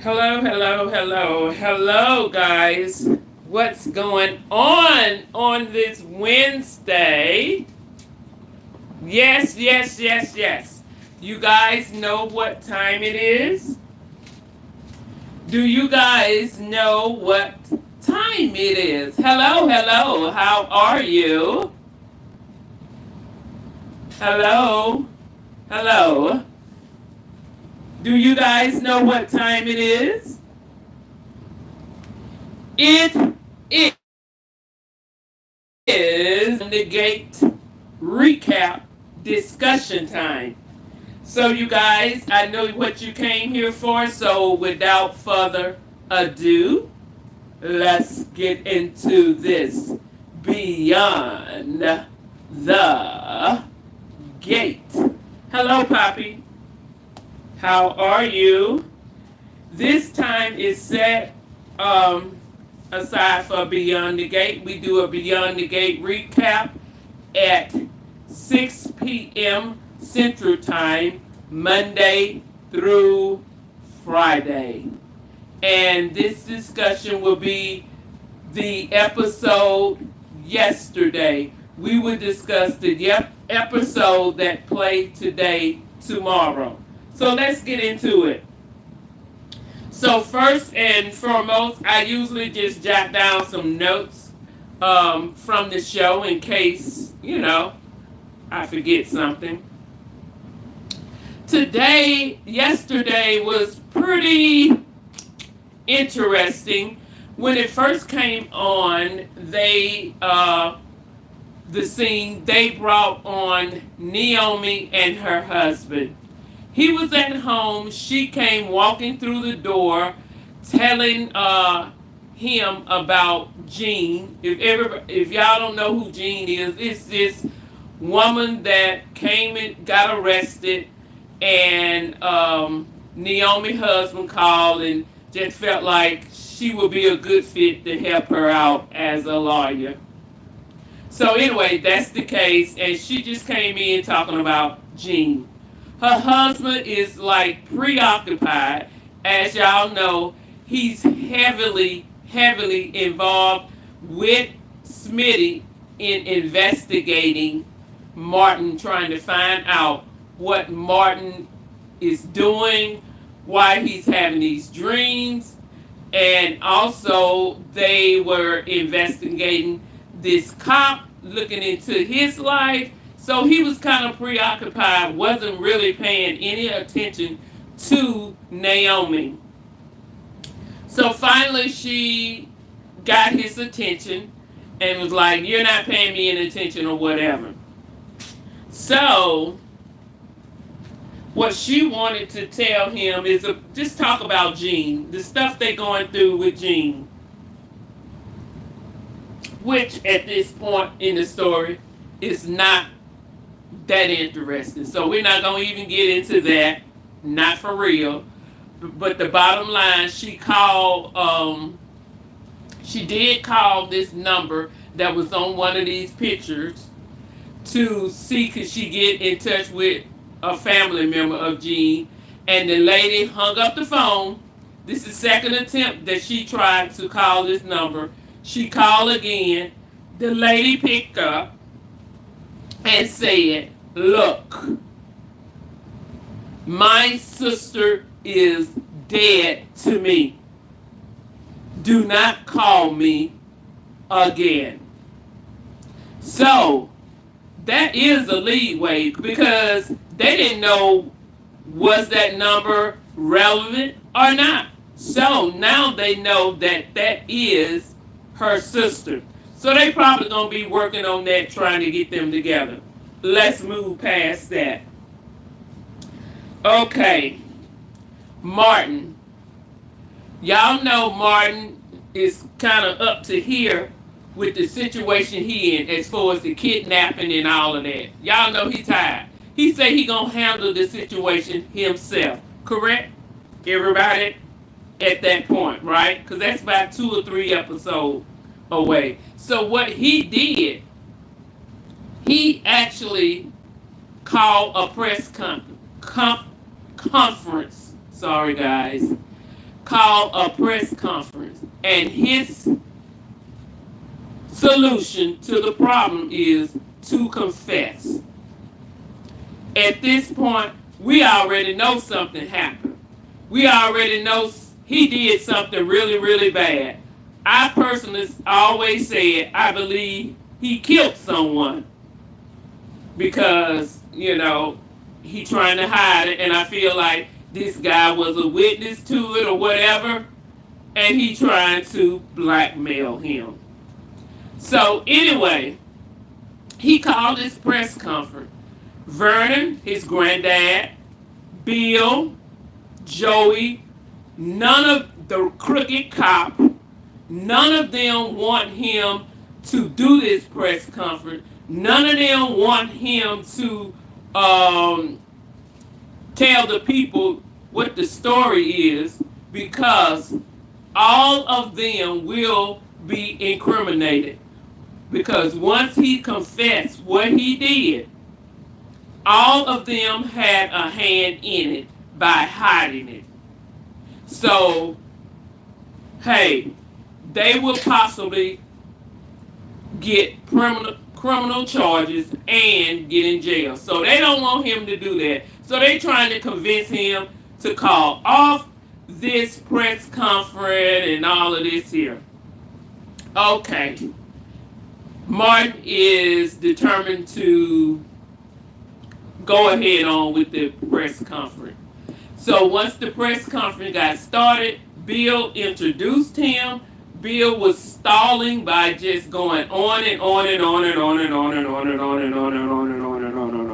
Hello, hello, hello, hello, guys. What's going on this Wednesday? Yes, yes, yes, yes. You guys know what time it is? Do you guys know what time it is? Hello, hello, how are you? Hello, hello. Do you guys know what time it is? It is the gate recap discussion time. So, you guys, I know what you came here for. So, without further ado, let's get into this Beyond the Gate. Hello, Poppy. How are you? This time is set aside for Beyond the Gate. We do a Beyond the Gate recap at 6 p.m. Central Time, Monday through Friday. And this discussion will be the episode yesterday. We will discuss the episode that played today, tomorrow. So let's get into it. So first and foremost, I usually just jot down some notes from the show in case, I forget something. Yesterday was pretty interesting. When it first came on, they brought on Naomi and her husband. He was at home. She came walking through the door, telling him about Jean. If y'all don't know who Jean is, it's this woman that came and got arrested, and Naomi's husband called and just felt like she would be a good fit to help her out as a lawyer. So anyway, that's the case, and she just came in talking about Jean. Her husband is like preoccupied. As y'all know, he's heavily involved with Smitty in investigating Martin, trying to find out what Martin is doing, why he's having these dreams, and also they were investigating this cop, looking into his life. So he was kind of preoccupied, wasn't really paying any attention to Naomi. So finally she got his attention and was like, "You're not paying me any attention," or whatever. So what she wanted to tell him is just talk about Jean, the stuff they're going through with Jean, which at this point in the story is not that interesting. So we're not going to even get into that, not for real. But the bottom line, she did call this number that was on one of these pictures to see could she get in touch with a family member of Jean, and the lady hung up the phone. This is the second attempt that she tried to call this number. She called again. The lady picked up and said, "Look, my sister is dead to me. Do not call me again." So that is a leeway because they didn't know was that number relevant or not. So now they know that that is her sister. So they probably gonna be working on that, trying to get them together. Let's move past that. Okay, Martin. Y'all know Martin is kind of up to here with the situation he in as far as the kidnapping and all of that. Y'all know he tired. He said he gonna handle the situation himself. Correct? Everybody at that point, right? Because that's about 2 or 3 episodes away. So what he did, he actually called a press conference. Sorry, guys. called a press conference, and his solution to the problem is to confess. At this point, we already know something happened. We already know he did something really, really bad. I personally always said I believe he killed someone because, he trying to hide it, and I feel like this guy was a witness to it or whatever, and he trying to blackmail him. So anyway, he called his press conference. Vernon, his granddad, Bill, Joey, none of the crooked cop, none of them want him to do this press conference. None of them want him to tell the people what the story is, because all of them will be incriminated. Because once he confessed what he did, all of them had a hand in it by hiding it. So, hey, they will possibly get criminal charges and get in jail. So they don't want him to do that. So they trying to convince him to call off this press conference and all of this here. Okay. Martin is determined to go ahead on with the press conference. So once the press conference got started, Bill introduced him. Bill was stalling by just going on and on and on and on and on and on and on and on and on and on and on and on and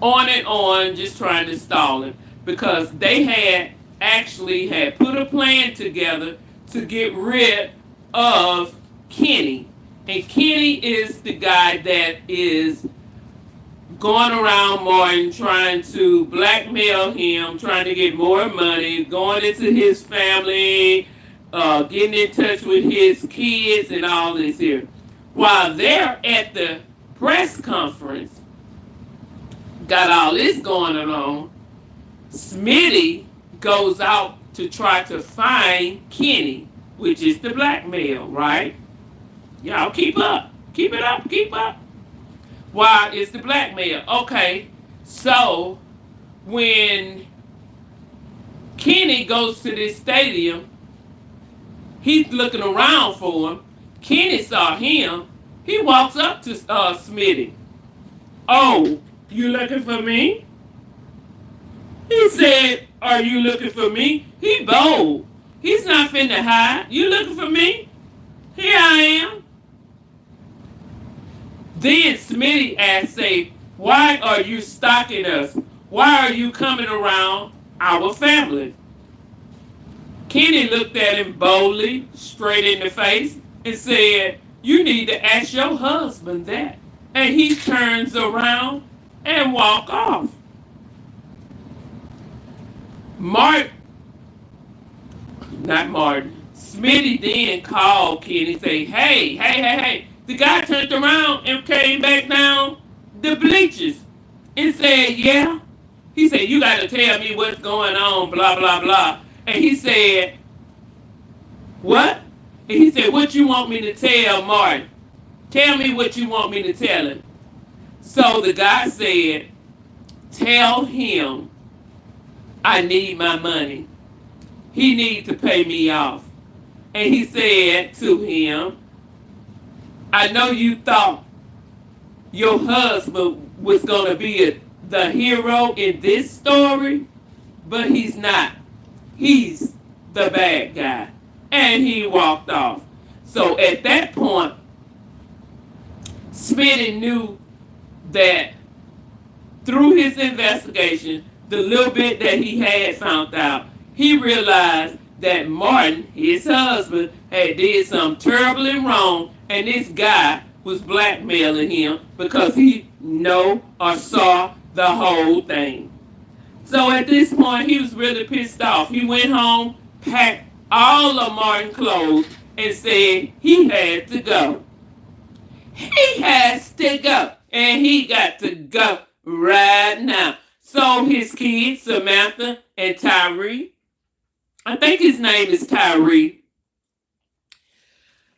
on and on, just trying to stall him, because they had actually had put a plan together to get rid of Kenny. And Kenny is the guy that is going around Martin, trying to blackmail him, trying to get more money, going into his family, getting in touch with his kids and all this here. While they're at the press conference, got all this going on, Smitty goes out to try to find Kenny, which is the blackmail, right? Y'all keep up. Keep it up. Keep up. Why is the blackmail? Okay, so when Kenny goes to this stadium, he's looking around for him. Kenny saw him. He walks up to Smitty. Oh, you looking for me? He said, are you looking for me? He bold. He's not finna hide. You looking for me? Here I am. Then Smitty asked, say, why are you stalking us? Why are you coming around our family? Kenny looked at him boldly, straight in the face, and said, you need to ask your husband that. And he turns around and walk off. Smitty then called Kenny and say, hey. The guy turned around and came back down the bleachers and said, yeah. He said, you got to tell me what's going on, blah, blah, blah. And he said, what? And he said, what you want me to tell Martin? Tell me what you want me to tell him. So the guy said, tell him I need my money. He needs to pay me off. And he said to him, I know you thought your husband was going to be the hero in this story, but he's not. He's the bad guy. And he walked off. So at that point, Smitty knew that through his investigation, the little bit that he had found out, he realized that Martin, his husband, had did something terribly wrong, and this guy was blackmailing him because he know or saw the whole thing. So at this point, he was really pissed off. He went home, packed all of Martin's clothes, and said he had to go. He has to go, and he got to go right now. So his kids, Samantha and Tyree, I think his name is Tyree,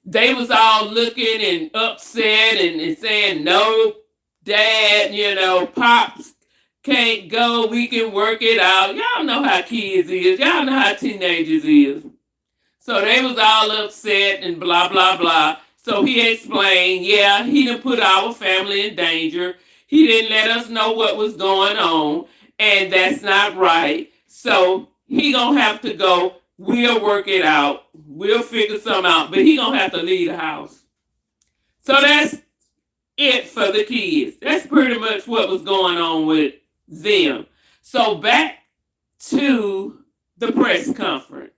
they was all looking and upset and saying, no, Dad, Pops can't go. We can work it out. Y'all know how kids is. Y'all know how teenagers is. So they was all upset and blah, blah, blah. So he explained, yeah, he done put our family in danger. He didn't let us know what was going on, and that's not right. So he gonna have to go. We'll work it out. We'll figure something out, but he gonna have to leave the house. So that's it for the kids. That's pretty much what was going on with them. So back to the press conference.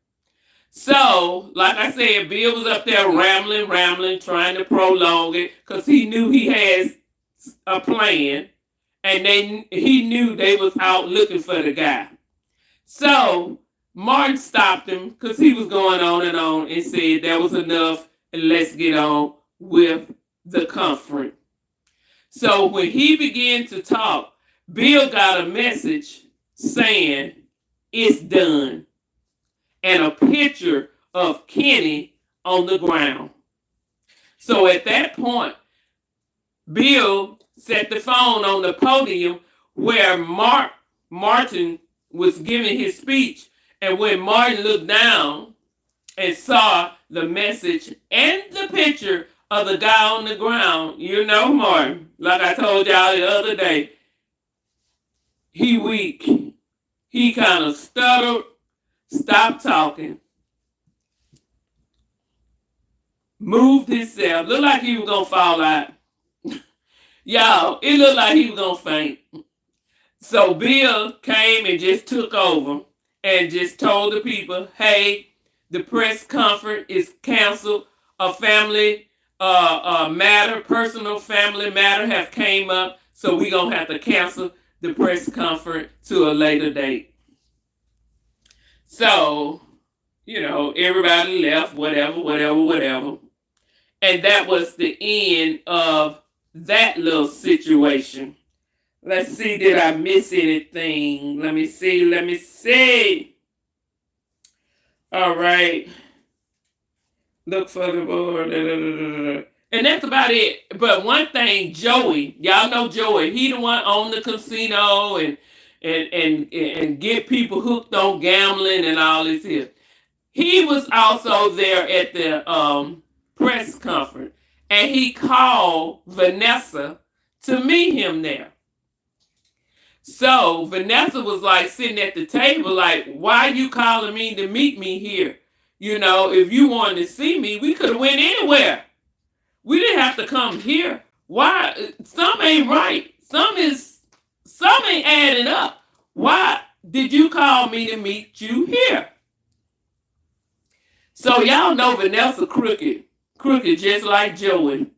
So, like I said, Bill was up there rambling, trying to prolong it because he knew he has a plan, and he knew they was out looking for the guy. So Martin stopped him because he was going on and said that was enough and let's get on with the conference. So when he began to talk, Bill got a message saying it's done and a picture of Kenny on the ground. So at that point, Bill set the phone on the podium where Martin was giving his speech. And when Martin looked down and saw the message and the picture of the guy on the ground, Martin, like I told y'all the other day, he weak. He kind of stuttered, stopped talking, moved himself, looked like he was going to fall out. Y'all, it looked like he was going to faint. So Bill came and just took over and just told the people, hey, the press conference is canceled. A family matter, personal family matter have came up, so we're going to have to cancel the press conference to a later date. So, everybody left, whatever. And that was the end of that little situation. Let's see, did I miss anything? Let me see. All right. Look for the board. And that's about it. But one thing, Joey, y'all know Joey, he the one owned the casino and get people hooked on gambling and all this here. He was also there at the press conference, and he called Vanessa to meet him there. So Vanessa was like sitting at the table like, why are you calling me to meet me here? If you wanted to see me, we could have went anywhere. We didn't have to come here. Why? Something ain't right. Something ain't adding up. Why did you call me to meet you here? So y'all know Vanessa crooked just like Joey.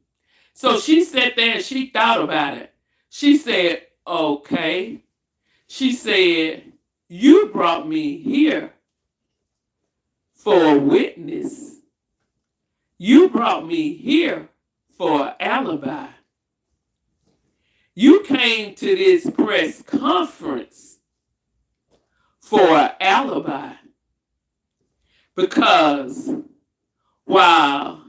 So she sat there and she thought about it. She said, okay. She said, you brought me here for a witness. You brought me here for an alibi. You came to this press conference for an alibi. Because, wow,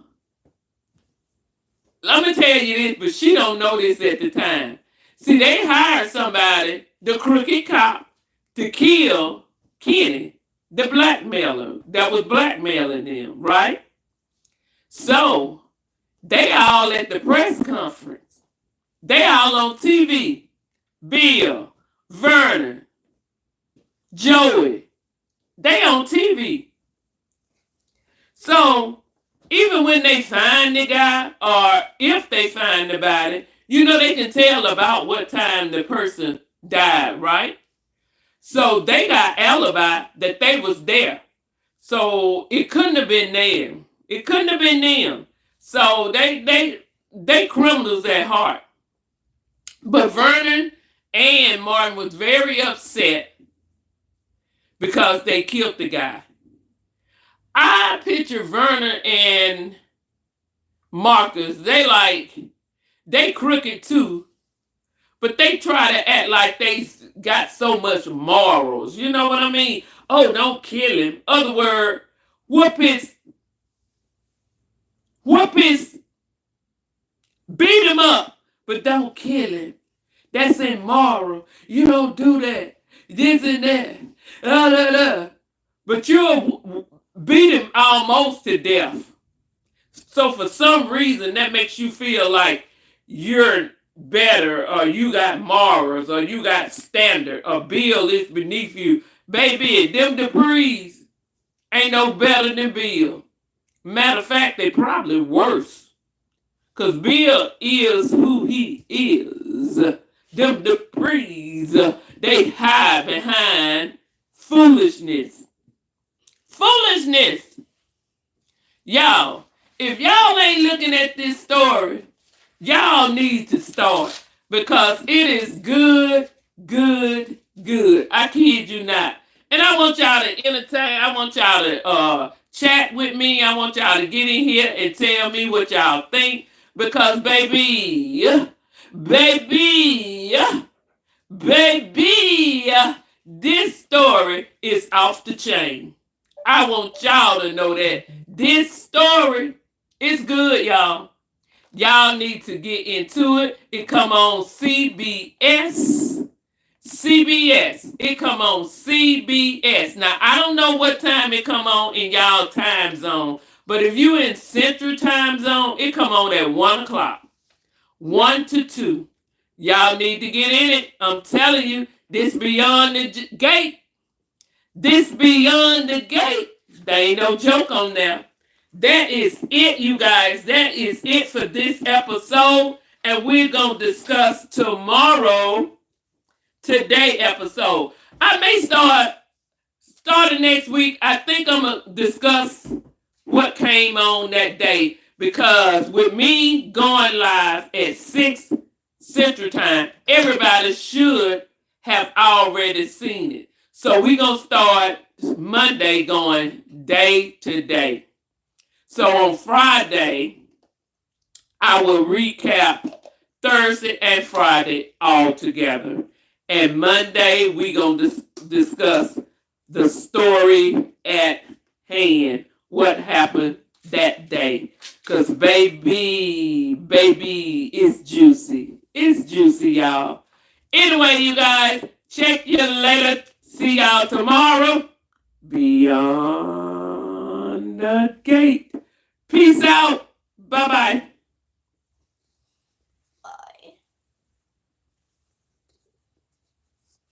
let me tell you this, but she don't know this at the time. See, they hired somebody, the crooked cop, to kill Kenny, the blackmailer that was blackmailing them, right? So, they all at the press conference. They all on TV. Bill, Vernon, Joey, they on TV. So, even when they find the guy, or if they find the body, they can tell about what time the person died, right? So they got alibi that they was there. So it couldn't have been them. It couldn't have been them. So they criminals at heart. But Vernon and Martin was very upset because they killed the guy. I picture Vernon and Marcus, they crooked too, but they try to act like they got so much morals. You know what I mean? Oh, don't kill him. Other word, whoop his, beat him up, but don't kill him. That's immoral. You don't do that. This and that. But you'll beat him almost to death. So for some reason, that makes you feel like you're better, or you got morals, or you got standard, or Bill is beneath you. Baby, them Duprees ain't no better than Bill. Matter of fact, they probably worse. Because Bill is who he is. Them Duprees, they hide behind foolishness. Foolishness. Y'all, if y'all ain't looking at this story, y'all need to start. Because it is good, good, good. I kid you not. And I want y'all to entertain. I want y'all to chat with me. I want y'all to get in here and tell me what y'all think. Because baby, this story is off the chain. I want y'all to know that this story is good, y'all. Y'all need to get into it. It come on CBS. It come on CBS. Now, I don't know what time it come on in y'all time zone. But if you in Central Time Zone, it come on at 1 o'clock. 1 to 2. Y'all need to get in it. I'm telling you, this beyond the gate. This beyond the gate. There ain't no joke on there. That is it, you guys. That is it for this episode. And we're going to discuss today episode. I may starting next week. I think I'm going to discuss what came on that day, because with me going live at 6 Central Time, everybody should have already seen it. So we're going to start Monday going day to day. So on Friday, I will recap Thursday and Friday all together. And Monday, we're going to discuss the story at hand. What happened that day. Because baby, it's juicy. It's juicy, y'all. Anyway, you guys, check you later. See y'all tomorrow. Beyond the gate. Peace out. Bye-bye.